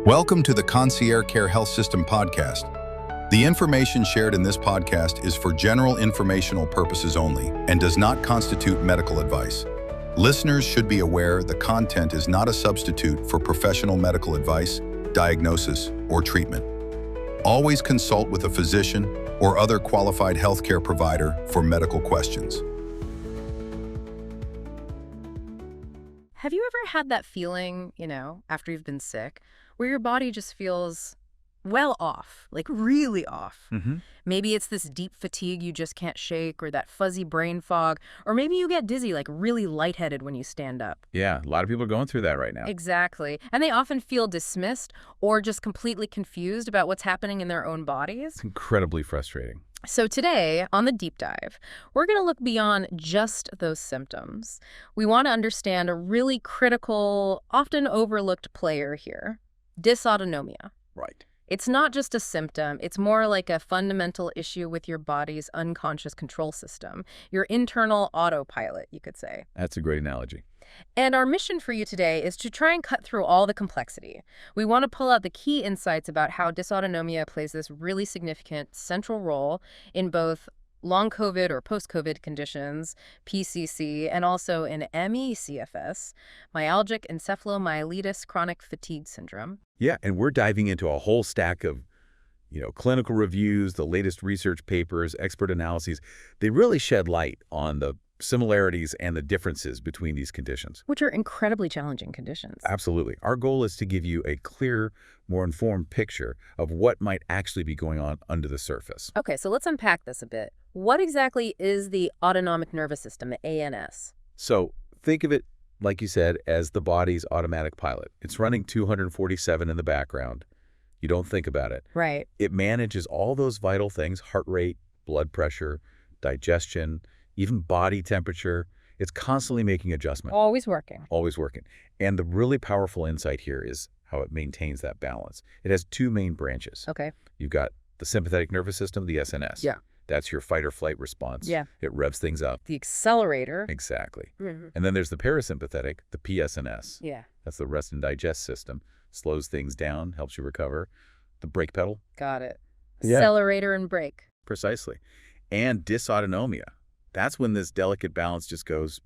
Welcome to the Concierge Care Health System podcast. The information shared in this podcast is for general informational purposes only and does not constitute medical advice. Listeners should be aware the content is not a substitute for professional medical advice, diagnosis, or treatment. Always consult with a physician or other qualified healthcare provider for medical questions. Have you ever had that feeling, after you've been sick, where your body just feels well off, like really off? Maybe it's this deep fatigue you just can't shake, or that fuzzy brain fog, or maybe you get dizzy, like really lightheaded when you stand up. Yeah, a lot of people are going through that right now. Exactly. And they often feel dismissed or just completely confused about what's happening in their own bodies. It's incredibly frustrating. So today, on the deep dive, we're going to look beyond just those symptoms. We want to understand a really critical, often overlooked player here, dysautonomia. Right. It's not just a symptom, it's more like a fundamental issue with your body's unconscious control system, your internal autopilot, you could say. That's a great analogy. And our mission for you today is to try and cut through all the complexity. We want to pull out the key insights about how dysautonomia plays this really significant central role in both long COVID or post-COVID conditions, PCC, and also in ME/CFS, myalgic encephalomyelitis chronic fatigue syndrome. Yeah, and we're diving into a whole stack of, clinical reviews, the latest research papers, expert analyses. They really shed light on the similarities and the differences between these conditions. Which are incredibly challenging conditions. Absolutely. Our goal is to give you a clear, more informed picture of what might actually be going on under the surface. Okay, so let's unpack this a bit. What exactly is the autonomic nervous system, the ANS? So think of it, like you said, as the body's automatic pilot. It's running 247 in the background. You don't think about it. Right. It manages all those vital things: heart rate, blood pressure, digestion, even body temperature. It's constantly making adjustments. Always working. Always working. And the really powerful insight here is how it maintains that balance. It has two main branches. Okay. You've got the sympathetic nervous system, the SNS. Yeah. That's your fight or flight response. Yeah. It revs things up. The accelerator. Exactly. Mm-hmm. And then there's the parasympathetic, the PSNS. Yeah. That's the rest and digest system. Slows things down, helps you recover. The brake pedal. Got it. Yeah. Accelerator and brake. Precisely. And dysautonomia. That's when this delicate balance just goes,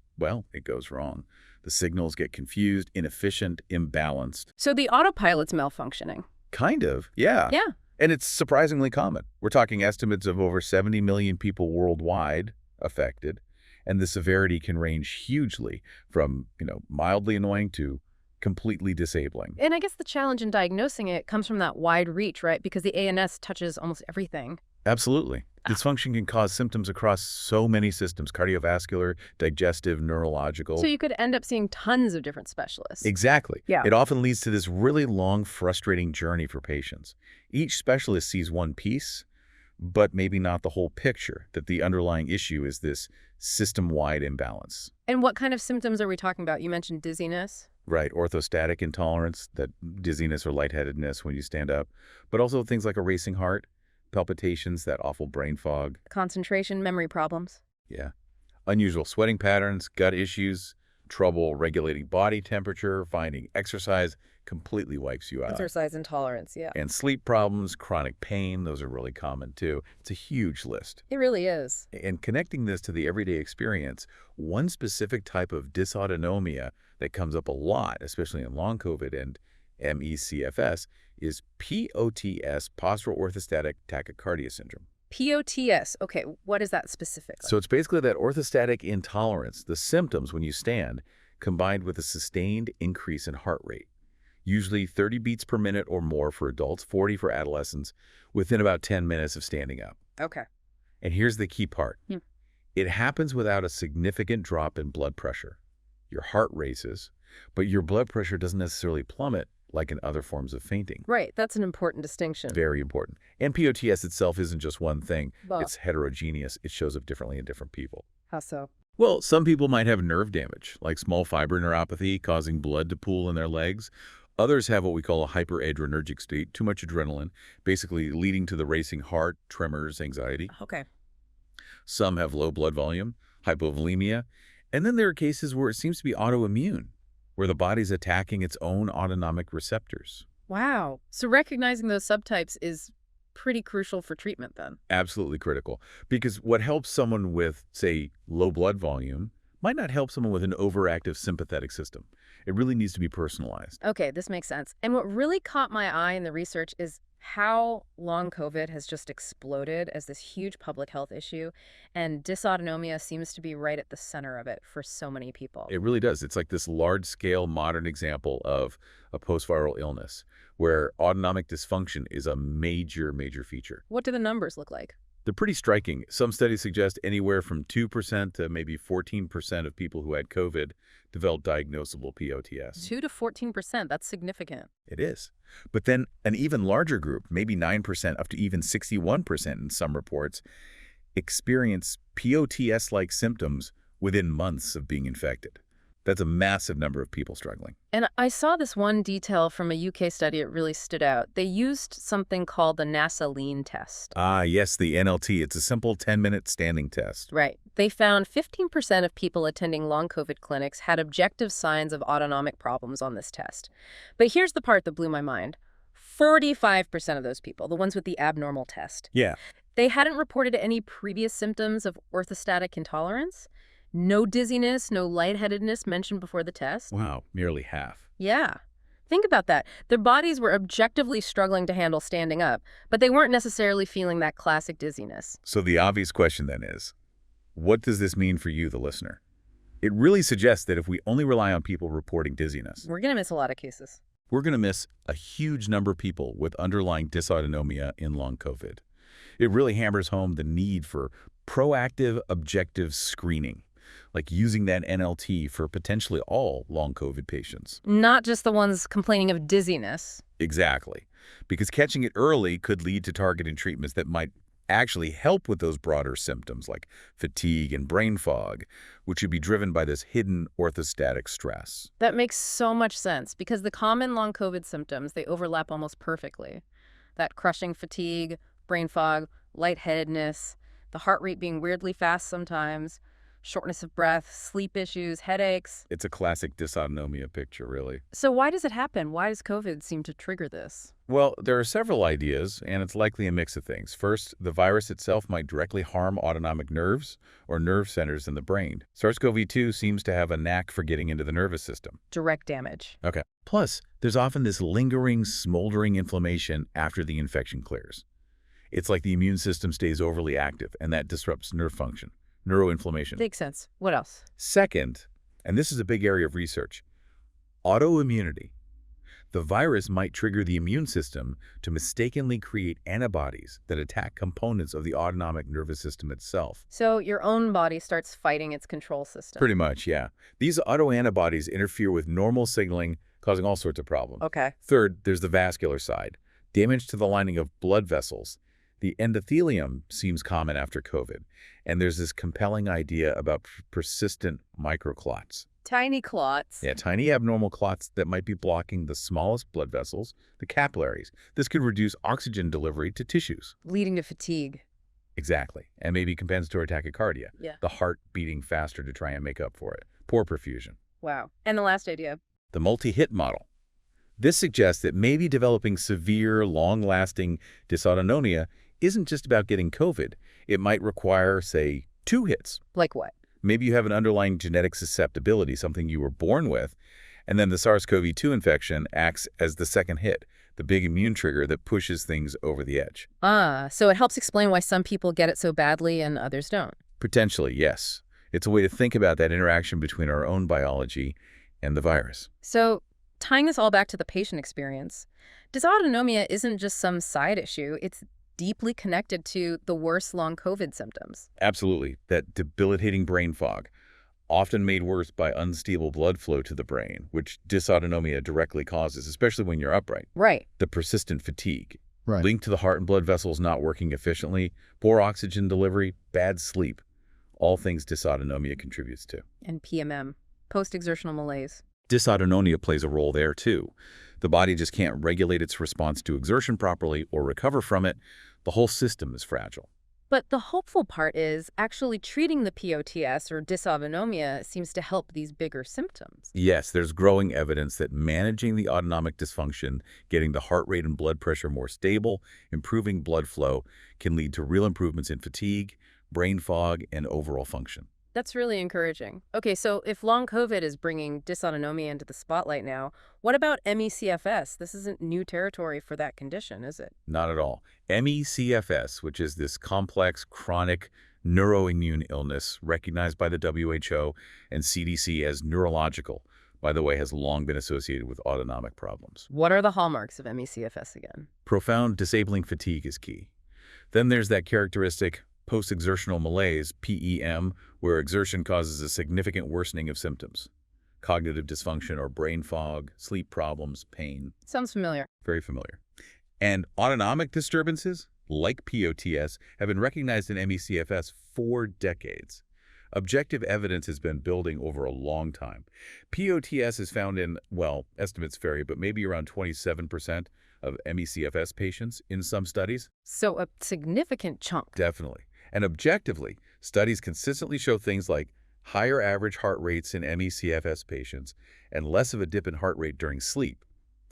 it goes wrong. The signals get confused, inefficient, imbalanced. So the autopilot's malfunctioning. Kind of, yeah. Yeah. And it's surprisingly common. We're talking estimates of over 70 million people worldwide affected, and the severity can range hugely from, mildly annoying to completely disabling. And I guess the challenge in diagnosing it comes from that wide reach, right? Because the ANS touches almost everything. Absolutely. Dysfunction can cause symptoms across so many systems: cardiovascular, digestive, neurological. So you could end up seeing tons of different specialists. Exactly. Yeah. It often leads to this really long, frustrating journey for patients. Each specialist sees one piece, but maybe not the whole picture, that the underlying issue is this system-wide imbalance. And what kind of symptoms are we talking about? You mentioned dizziness. Right. Orthostatic intolerance, that dizziness or lightheadedness when you stand up, but also things like a racing heart, palpitations, that awful brain fog. Concentration, memory problems. Yeah. Unusual sweating patterns, gut issues, trouble regulating body temperature, finding exercise completely wipes you out. Exercise intolerance, yeah. And sleep problems, chronic pain, those are really common too. It's a huge list. It really is. And connecting this to the everyday experience, one specific type of dysautonomia that comes up a lot, especially in long COVID and ME/CFS, is POTS, postural orthostatic tachycardia syndrome. POTS. Okay, what is that specifically? So it's basically that orthostatic intolerance, the symptoms when you stand, combined with a sustained increase in heart rate, usually 30 beats per minute or more for adults, 40 for adolescents, within about 10 minutes of standing up. Okay. And here's the key part. It happens without a significant drop in blood pressure. Your heart races, but your blood pressure doesn't necessarily plummet like in other forms of fainting. Right, that's an important distinction. Very important. And POTS itself isn't just one thing. But it's heterogeneous. It shows up differently in different people. how so? Well, some people might have nerve damage, like small fiber neuropathy causing blood to pool in their legs. Others have what we call a hyperadrenergic state, too much adrenaline, basically leading to the racing heart, tremors, anxiety. Okay. Some have low blood volume, hypovolemia. And then there are cases where it seems to be autoimmune, where the body's attacking its own autonomic receptors. Wow. So recognizing those subtypes is pretty crucial for treatment then. Absolutely critical. Because what helps someone with, say, low blood volume might not help someone with an overactive sympathetic system. It really needs to be personalized. Okay, this makes sense. And what really caught my eye in the research is how long COVID has just exploded as this huge public health issue, and dysautonomia seems to be right at the center of it for so many people. It really does. It's like this large-scale modern example of a post-viral illness where autonomic dysfunction is a major, major feature. What do the numbers look like? They're pretty striking. Some studies suggest anywhere from 2% to maybe 14% of people who had COVID developed diagnosable POTS. 2 to 14%, that's significant. It is. But then an even larger group, maybe 9% up to even 61% in some reports, experience POTS-like symptoms within months of being infected. That's a massive number of people struggling. And I saw this one detail from a UK study. It really stood out. They used something called the NASA Lean test. Ah, yes, the NLT. It's a simple 10-minute standing test. Right. They found 15% of people attending long COVID clinics had objective signs of autonomic problems on this test. But here's the part that blew my mind. 45% of those people, the ones with the abnormal test, Yeah. they hadn't reported any previous symptoms of orthostatic intolerance. No dizziness, no lightheadedness mentioned before the test. Wow, nearly half. Yeah. Think about that. Their bodies were objectively struggling to handle standing up, but they weren't necessarily feeling that classic dizziness. So the obvious question then is, what does this mean for you, the listener? It really suggests that if we only rely on people reporting dizziness, We're going to miss a lot of cases. we're going to miss a huge number of people with underlying dysautonomia in long COVID. It really hammers home the need for proactive, objective screening, like using that NLT for potentially all long COVID patients. Not just the ones complaining of dizziness. Exactly. Because catching it early could lead to targeted treatments that might actually help with those broader symptoms like fatigue and brain fog, which would be driven by this hidden orthostatic stress. That makes so much sense because the common long COVID symptoms, they overlap almost perfectly. That crushing fatigue, brain fog, lightheadedness, the heart rate being weirdly fast sometimes, shortness of breath, sleep issues, headaches. It's a classic dysautonomia picture, really. So why does it happen? Why does COVID seem to trigger this? Well, there are several ideas, and it's likely a mix of things. First, the virus itself might directly harm autonomic nerves or nerve centers in the brain. SARS-CoV-2 seems to have a knack for getting into the nervous system. Direct damage. Okay. Plus, there's often this lingering, smoldering inflammation after the infection clears. It's like the immune system stays overly active, and that disrupts nerve function. Neuroinflammation. Makes sense. What else? Second, and this is a big area of research, autoimmunity. The virus might trigger the immune system to mistakenly create antibodies that attack components of the autonomic nervous system itself. So your own body starts fighting its control system. Pretty much, yeah. These autoantibodies interfere with normal signaling, causing all sorts of problems. Okay. Third, there's the vascular side. Damage to the lining of blood vessels. The endothelium seems common after COVID, and there's this compelling idea about persistent microclots. Tiny clots. Yeah, tiny abnormal clots that might be blocking the smallest blood vessels, the capillaries. This could reduce oxygen delivery to tissues. Leading to fatigue. Exactly, and maybe compensatory tachycardia, Yeah. the heart beating faster to try and make up for it. Poor perfusion. Wow. And the last idea. The multi-hit model. This suggests that maybe developing severe, long-lasting dysautonomia isn't just about getting COVID. It might require, say, 2 hits. Like what? Maybe you have an underlying genetic susceptibility, something you were born with, and then the SARS-CoV-2 infection acts as the second hit, the big immune trigger that pushes things over the edge. Ah, so it helps explain why some people get it so badly and others don't. Potentially, yes. It's a way to think about that interaction between our own biology and the virus. So tying this all back to the patient experience, dysautonomia isn't just some side issue. It's deeply connected to the worst long COVID symptoms. Absolutely. That debilitating brain fog, often made worse by unstable blood flow to the brain, which dysautonomia directly causes, especially when you're upright. Right. The persistent fatigue, Right. linked to the heart and blood vessels not working efficiently, poor oxygen delivery, bad sleep, all things dysautonomia contributes to. And PMM, post-exertional malaise. Dysautonomia plays a role there too. The body just can't regulate its response to exertion properly or recover from it. The whole system is fragile. But the hopeful part is actually treating the POTS or dysautonomia seems to help these bigger symptoms. Yes, there's growing evidence that managing the autonomic dysfunction, getting the heart rate and blood pressure more stable, improving blood flow, can lead to real improvements in fatigue, brain fog, and overall function. That's really encouraging. Okay, so if long COVID is bringing dysautonomia into the spotlight now, what about ME/CFS? This isn't new territory for that condition, is it? Not at all. ME/CFS, which is this complex chronic neuroimmune illness recognized by the WHO and CDC as neurological, by the way, has long been associated with autonomic problems. What are the hallmarks of ME/CFS again? Profound disabling fatigue is key. Then there's that characteristic post-exertional malaise, PEM, where exertion causes a significant worsening of symptoms. Cognitive dysfunction or brain fog, sleep problems, pain. Sounds familiar. Very familiar. And autonomic disturbances, like POTS, have been recognized in ME/CFS for decades. Objective evidence has been building over a long time. POTS is found in, well, estimates vary, but maybe around 27% of ME/CFS patients in some studies. So a significant chunk. Definitely. And objectively, studies consistently show things like higher average heart rates in ME/CFS patients and less of a dip in heart rate during sleep,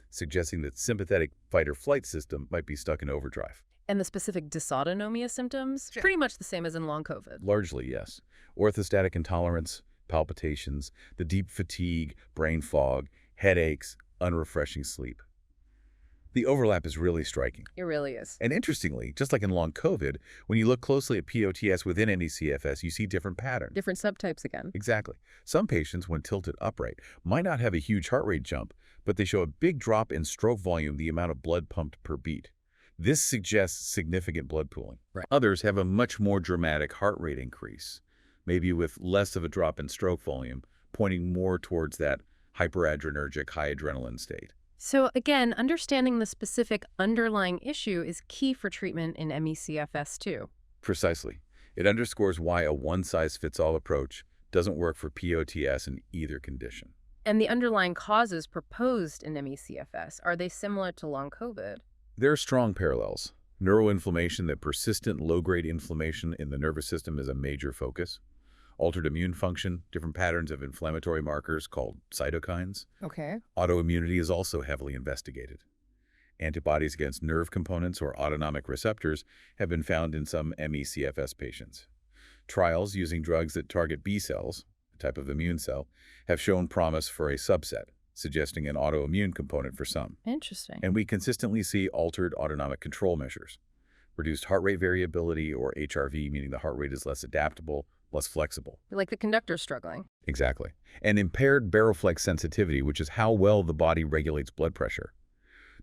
suggesting that sympathetic fight-or-flight system might be stuck in overdrive. And the specific dysautonomia symptoms? Pretty much the same as in long COVID. Largely, yes. Orthostatic intolerance, palpitations, the deep fatigue, brain fog, headaches, unrefreshing sleep. The overlap is really striking. It really is. And interestingly, just like in long COVID, when you look closely at POTS within ME/CFS, you see different patterns. Different subtypes again. Exactly. Some patients, when tilted upright, might not have a huge heart rate jump, but they show a big drop in stroke volume, the amount of blood pumped per beat. This suggests significant blood pooling. Right. Others have a much more dramatic heart rate increase, maybe with less of a drop in stroke volume, pointing more towards that hyperadrenergic, high adrenaline state. So again, understanding the specific underlying issue is key for treatment in ME/CFS too. Precisely. It underscores why a one-size-fits-all approach doesn't work for POTS in either condition. And the underlying causes proposed in ME/CFS, are they similar to long COVID? There are strong parallels. Neuroinflammation, that persistent low-grade inflammation in the nervous system, is a major focus. Altered immune function, different patterns of inflammatory markers called cytokines. Okay. Autoimmunity is also heavily investigated. Antibodies against nerve components or autonomic receptors have been found in some ME/CFS patients. Trials using drugs that target B cells, a type of immune cell, have shown promise for a subset, suggesting an autoimmune component for some. Interesting. And we consistently see altered autonomic control measures. Reduced heart rate variability, or HRV, meaning the heart rate is less adaptable, less flexible. Like the conductor struggling. Exactly. And impaired baroflex sensitivity, which is how well the body regulates blood pressure.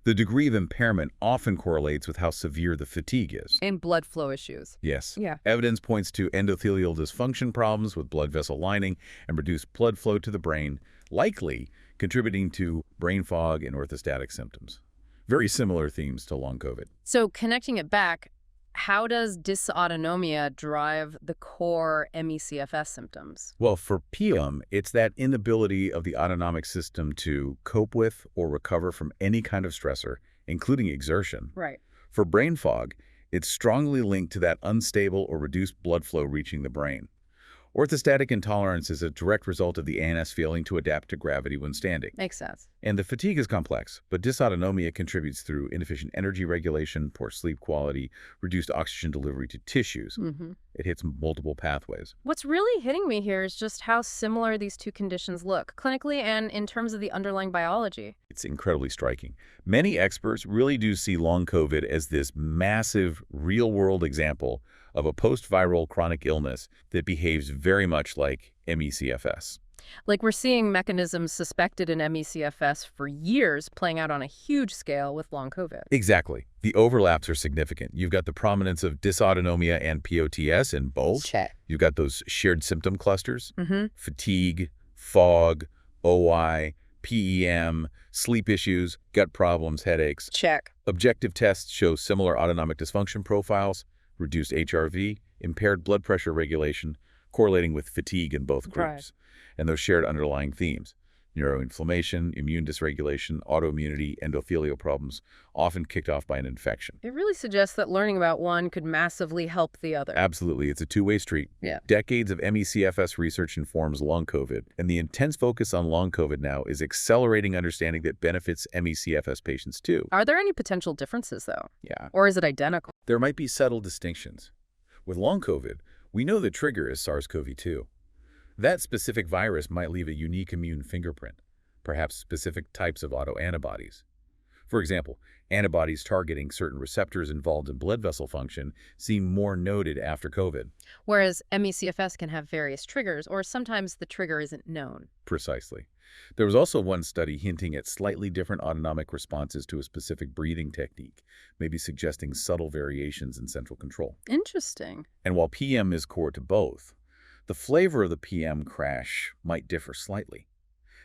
The degree of impairment often correlates with how severe the fatigue is. And blood flow issues. Yes. Yeah. Evidence points to endothelial dysfunction problems with blood vessel lining and reduced blood flow to the brain, likely contributing to brain fog and orthostatic symptoms. Very similar themes to long COVID. So connecting it back, how does dysautonomia drive the core ME/CFS symptoms? Well, for PEM, it's that inability of the autonomic system to cope with or recover from any kind of stressor, including exertion. Right. For brain fog, it's strongly linked to that unstable or reduced blood flow reaching the brain. Orthostatic intolerance is a direct result of the ANS failing to adapt to gravity when standing. Makes sense. And the fatigue is complex, but dysautonomia contributes through inefficient energy regulation, poor sleep quality, reduced oxygen delivery to tissues. It hits multiple pathways. What's really hitting me here is just how similar these two conditions look, clinically and in terms of the underlying biology. It's incredibly striking. Many experts really do see long COVID as this massive, real-world example of a post-viral chronic illness that behaves very much like ME/CFS. Like we're seeing mechanisms suspected in ME/CFS for years playing out on a huge scale with long COVID. Exactly. The overlaps are significant. You've got the prominence of dysautonomia and POTS in both. Check. You've got those shared symptom clusters, fatigue, fog, OI, PEM, sleep issues, gut problems, headaches. Check. Objective tests show similar autonomic dysfunction profiles, reduced HRV, impaired blood pressure regulation, correlating with fatigue in both groups, and those shared underlying themes. Neuroinflammation, immune dysregulation, autoimmunity, endothelial problems, often kicked off by an infection. It really suggests that learning about one could massively help the other. Absolutely, it's a two-way street. Yeah. Decades of ME/CFS research informs long COVID, and the intense focus on long COVID now is accelerating understanding that benefits ME/CFS patients too. Are there any potential differences, though? Yeah. Or is it identical? There might be subtle distinctions. With long COVID, we know the trigger is SARS-CoV-2. That specific virus might leave a unique immune fingerprint, perhaps specific types of autoantibodies. For example, antibodies targeting certain receptors involved in blood vessel function seem more noted after COVID. Whereas ME/CFS can have various triggers, or sometimes the trigger isn't known. Precisely. There was also one study hinting at slightly different autonomic responses to a specific breathing technique, maybe suggesting subtle variations in central control. Interesting. And while PM is core to both, the flavor of the PM crash might differ slightly.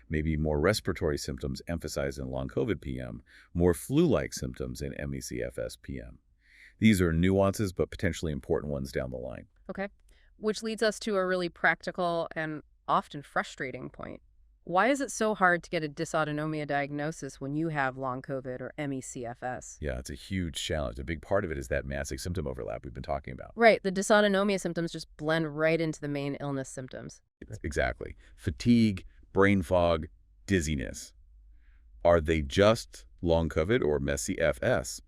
Maybe more respiratory symptoms emphasized in long COVID PM, more flu-like symptoms in ME/CFS PM. These are nuances, but potentially important ones down the line. Okay. Which leads us to a really practical and often frustrating point. Why is it so hard to get a dysautonomia diagnosis when you have long COVID or ME/CFS? Yeah, it's a huge challenge. A big part of it is that massive symptom overlap we've been talking about. Right. The dysautonomia symptoms just blend right into the main illness symptoms. Exactly. Fatigue, brain fog, dizziness. Are they just long COVID or ME/CFS?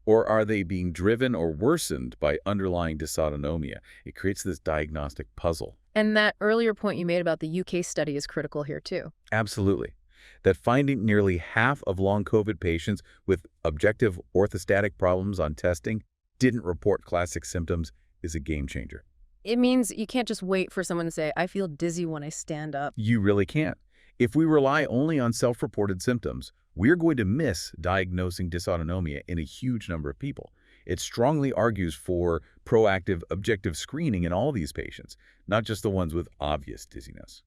Or are they being driven or worsened by underlying dysautonomia? It creates this diagnostic puzzle. And that earlier point you made about the UK study is critical here, too. Absolutely. That finding nearly half of long COVID patients with objective orthostatic problems on testing didn't report classic symptoms is a game changer. It means you can't just wait for someone to say, I feel dizzy when I stand up. You really can't. If we rely only on self-reported symptoms, we're going to miss diagnosing dysautonomia in a huge number of people. It strongly argues for proactive, objective screening in all these patients, not just the ones with obvious dizziness.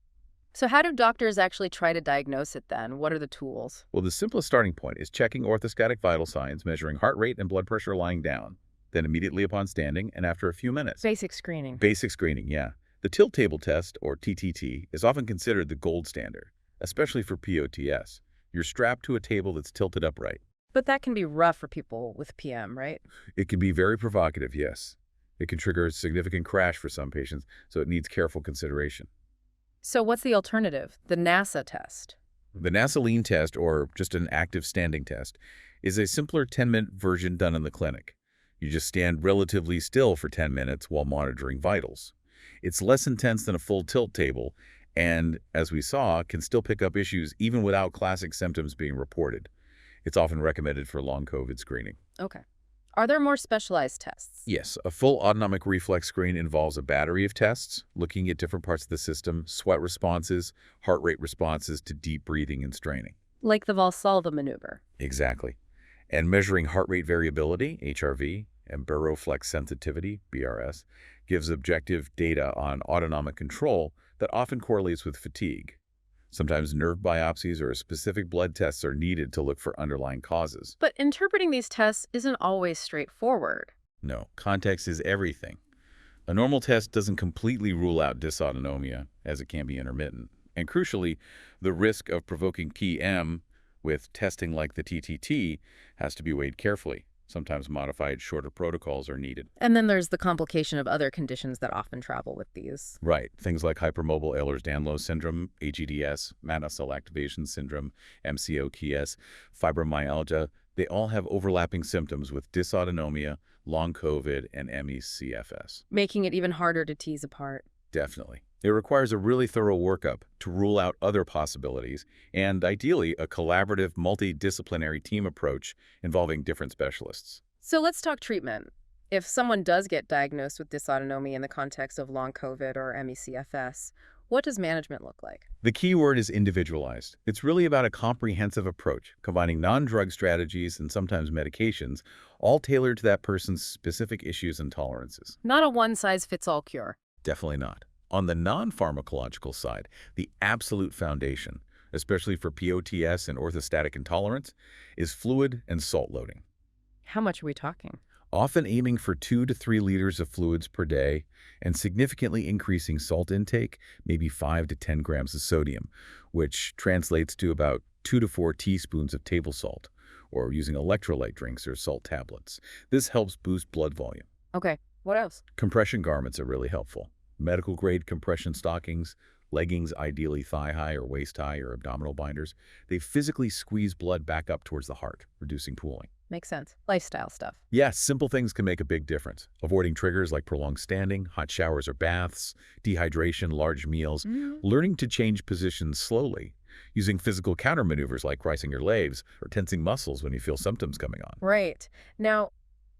So how do doctors actually try to diagnose it then? What are the tools? Well, the simplest starting point is checking orthostatic vital signs, measuring heart rate and blood pressure lying down, then immediately upon standing and after a few minutes. Basic screening. Basic screening, yeah. The tilt table test, or TTT, is often considered the gold standard, especially for POTS. You're strapped to a table that's tilted upright. But that can be rough for people with PM, right? It can be very provocative, yes. It can trigger a significant crash for some patients, so it needs careful consideration. So what's the alternative? The NASA test. The NASA lean test, or just an active standing test, is a simpler 10-minute version done in the clinic. You just stand relatively still for 10 minutes while monitoring vitals. It's less intense than a full tilt table, and, as we saw, can still pick up issues even without classic symptoms being reported. It's often recommended for long COVID screening. Okay. Are there more specialized tests? Yes, a full autonomic reflex screen involves a battery of tests, looking at different parts of the system, sweat responses, heart rate responses to deep breathing and straining. Like the Valsalva maneuver. Exactly. And measuring heart rate variability, HRV, and baroflex sensitivity, BRS, gives objective data on autonomic control that often correlates with fatigue. Sometimes nerve biopsies or specific blood tests are needed to look for underlying causes. But interpreting these tests isn't always straightforward. No, context is everything. A normal test doesn't completely rule out dysautonomia, as it can be intermittent. And crucially, the risk of provoking PM with testing like the TTT has to be weighed carefully. Sometimes modified, shorter protocols are needed. And then there's the complication of other conditions that often travel with these. Right. Things like hypermobile Ehlers-Danlos syndrome, AGDS, mast cell activation syndrome, MCOTS, fibromyalgia, they all have overlapping symptoms with dysautonomia, long COVID, and ME/CFS. Making it even harder to tease apart. Definitely. It requires a really thorough workup to rule out other possibilities and, ideally, a collaborative, multidisciplinary team approach involving different specialists. So let's talk treatment. If someone does get diagnosed with dysautonomia in the context of long COVID or ME/CFS, what does management look like? The key word is individualized. It's really about a comprehensive approach, combining non-drug strategies and sometimes medications, all tailored to that person's specific issues and tolerances. Not a one-size-fits-all cure. Definitely not. On the non-pharmacological side, the absolute foundation, especially for POTS and orthostatic intolerance, is fluid and salt loading. How much are we talking? often aiming for 2 to 3 liters of fluids per day and significantly increasing salt intake, maybe 5 to 10 grams of sodium, which translates to about 2 to 4 teaspoons of table salt, or using electrolyte drinks or salt tablets. This helps boost blood volume. Okay, what else? Compression garments are really helpful. Medical-grade compression stockings, leggings, ideally thigh-high or waist-high or abdominal binders, they physically squeeze blood back up towards the heart, reducing pooling. Makes sense. Lifestyle stuff. Yes, simple things can make a big difference. Avoiding triggers like prolonged standing, hot showers or baths, dehydration, large meals, learning to change positions slowly, using physical countermaneuvers like crossing your legs or tensing muscles when you feel symptoms coming on. Right. Now,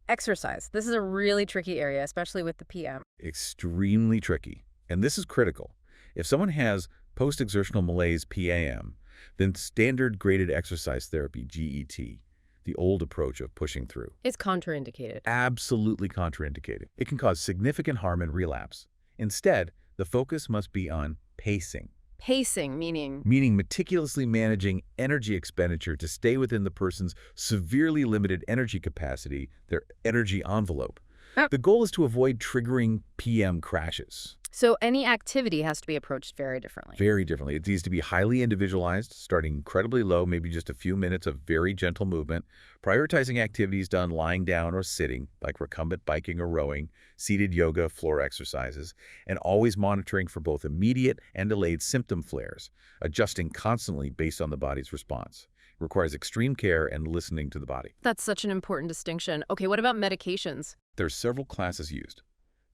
exercise. This is a really tricky area, especially with the PM. Extremely tricky. And this is critical. If someone has post-exertional malaise PAM, then standard graded exercise therapy, GET, the old approach of pushing through, It's contraindicated. absolutely contraindicated. It can cause significant harm and relapse. Instead, the focus must be on pacing, Pacing, meaning meaning meticulously managing energy expenditure to stay within the person's severely limited energy capacity, their energy envelope. Oh. The goal is to avoid triggering PM crashes. so any activity has to be approached very differently. Very differently. It needs to be highly individualized, starting incredibly low, maybe just a few minutes of very gentle movement, prioritizing activities done lying down or sitting, like recumbent biking or rowing, seated yoga, floor exercises, and always monitoring for both immediate and delayed symptom flares, adjusting constantly based on the body's response. It requires extreme care and listening to the body. That's such an important distinction. Okay, what about medications? There are several classes used.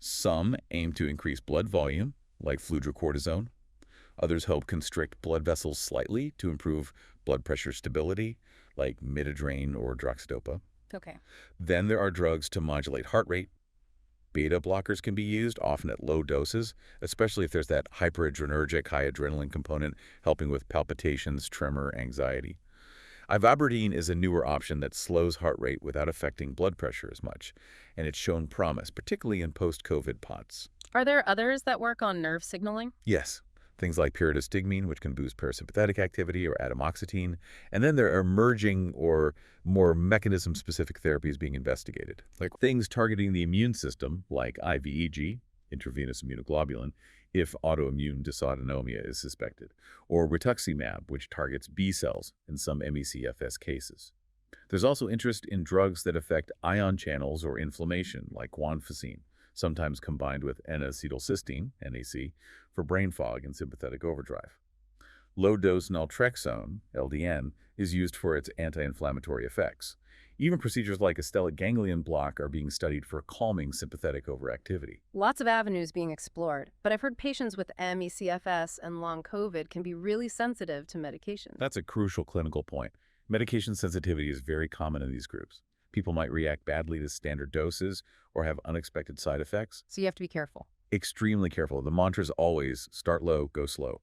Some aim to increase blood volume, like fludrocortisone. Others help constrict blood vessels slightly to improve blood pressure stability, like midodrine or droxidopa. Okay. Then there are drugs to modulate heart rate. Beta blockers can be used, often at low doses, especially if there's that hyperadrenergic, high adrenaline component helping with palpitations, tremor, anxiety. Ivabradine is a newer option that slows heart rate without affecting blood pressure as much, and it's shown promise, particularly in post-COVID POTS. Are there others that work on nerve signaling? Yes, things like pyridostigmine, which can boost parasympathetic activity, or atomoxetine, and then there are emerging or more mechanism-specific therapies being investigated, like things targeting the immune system, like IVEG, intravenous immunoglobulin, if autoimmune dysautonomia is suspected, or rituximab, which targets B cells in some ME/CFS cases. There's also interest in drugs that affect ion channels or inflammation, like guanfacine, sometimes combined with N-acetylcysteine, NAC, for brain fog and sympathetic overdrive. Low-dose naltrexone, LDN, is used for its anti-inflammatory effects. Even procedures like a stellate ganglion block are being studied for calming sympathetic overactivity. Lots of avenues being explored, but I've heard patients with ME/CFS and long COVID can be really sensitive to medications. That's a crucial clinical point. Medication sensitivity is very common in these groups. People might react badly to standard doses or have unexpected side effects. So you have to be careful. Extremely careful. The mantra is always start low, go slow.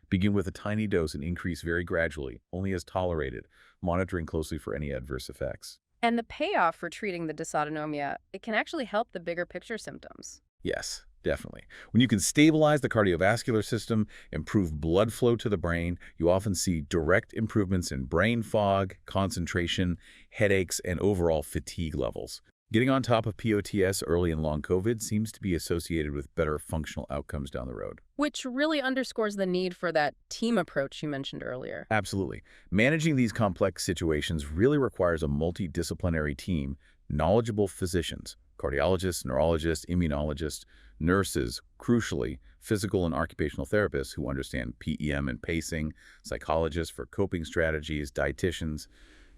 Begin with a tiny dose and increase very gradually, only as tolerated, monitoring closely for any adverse effects. And the payoff for treating the dysautonomia, it can actually help the bigger picture symptoms. Yes, definitely. When you can stabilize the cardiovascular system, improve blood flow to the brain, you often see direct improvements in brain fog, concentration, headaches, and overall fatigue levels. Getting on top of POTS early in long COVID seems to be associated with better functional outcomes down the road. Which really underscores the need for that team approach you mentioned earlier. Absolutely. Managing these complex situations really requires a multidisciplinary team, knowledgeable physicians, cardiologists, neurologists, immunologists, nurses, crucially, physical and occupational therapists who understand PEM and pacing, psychologists for coping strategies, dietitians.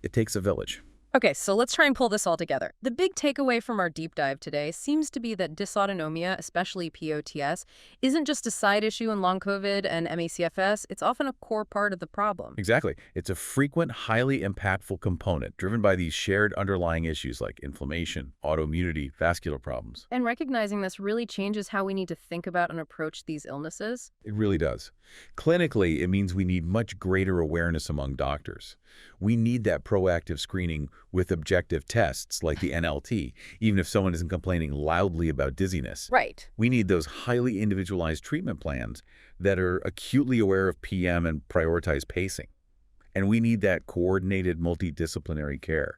It takes a village. Okay, so let's try and pull this all together. The big takeaway from our deep dive today seems to be that dysautonomia, especially POTS, isn't just a side issue in long COVID and ME/CFS. It's often a core part of the problem. Exactly. It's a frequent, highly impactful component driven by these shared underlying issues like inflammation, autoimmunity, vascular problems. And recognizing this really changes how we need to think about and approach these illnesses. It really does. Clinically, it means we need much greater awareness among doctors. We need that proactive screening with objective tests like the NLT, even if someone isn't complaining loudly about dizziness. Right. We need those highly individualized treatment plans that are acutely aware of PM and prioritize pacing. And we need that coordinated multidisciplinary care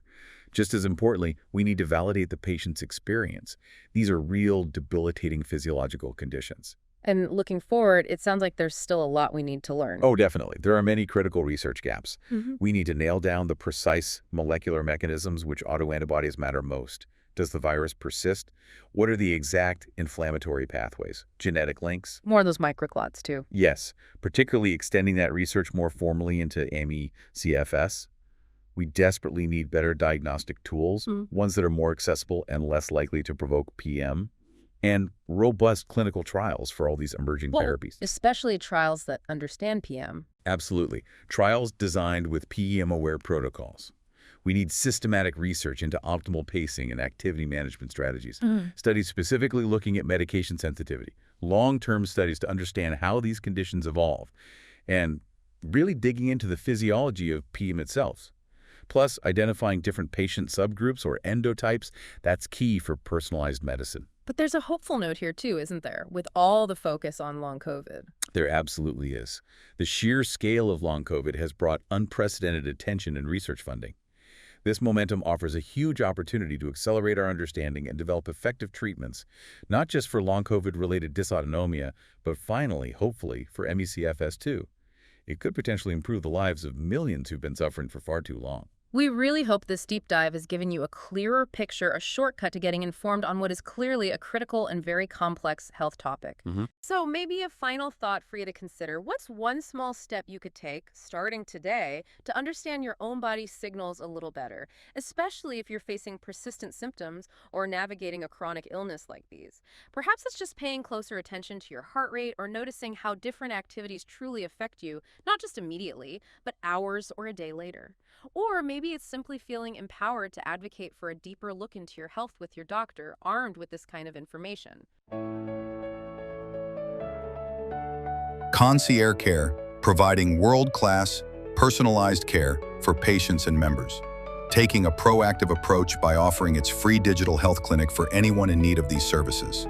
Just as importantly, we need to validate the patient's experience. These are real debilitating physiological conditions. And looking forward, it sounds like there's still a lot we need to learn. Oh, definitely. There are many critical research gaps. Mhm. We need to nail down the precise molecular mechanisms which autoantibodies matter most. Does the virus persist? What are the exact inflammatory pathways? Genetic links? More of those microclots, too. Yes, particularly extending that research more formally into ME/CFS. We desperately need better diagnostic tools, ones that are more accessible and less likely to provoke PM, and robust clinical trials for all these emerging therapies. Especially trials that understand PM. Absolutely. Trials designed with PM-aware protocols. We need systematic research into optimal pacing and activity management strategies. Studies specifically looking at medication sensitivity. Long-term studies to understand how these conditions evolve. And really digging into the physiology of PM itself. Plus, identifying different patient subgroups or endotypes, that's key for personalized medicine. But there's a hopeful note here, too, isn't there? With all the focus on long COVID. There absolutely is. The sheer scale of long COVID has brought unprecedented attention and research funding. This momentum offers a huge opportunity to accelerate our understanding and develop effective treatments, not just for long COVID-related dysautonomia, but finally, hopefully, for ME/CFS too. It could potentially improve the lives of millions who've been suffering for far too long. We really hope this deep dive has given you a clearer picture, a shortcut to getting informed on what is clearly a critical and very complex health topic. So maybe a final thought for you to consider. What's one small step you could take, starting today, to understand your own body's signals a little better, especially if you're facing persistent symptoms or navigating a chronic illness like these? Perhaps it's just paying closer attention to your heart rate or noticing how different activities truly affect you, not just immediately, but hours or a day later. Or maybe it's simply feeling empowered to advocate for a deeper look into your health with your doctor, armed with this kind of information. Concierge Care, providing world-class, personalized care for patients and members. Taking a proactive approach by offering its free digital health clinic for anyone in need of these services.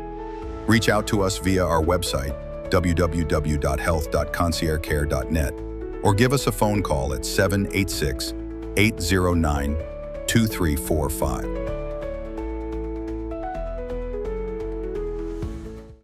Reach out to us via our website, www.health.conciergecare.net, or give us a phone call at 786-809-2345.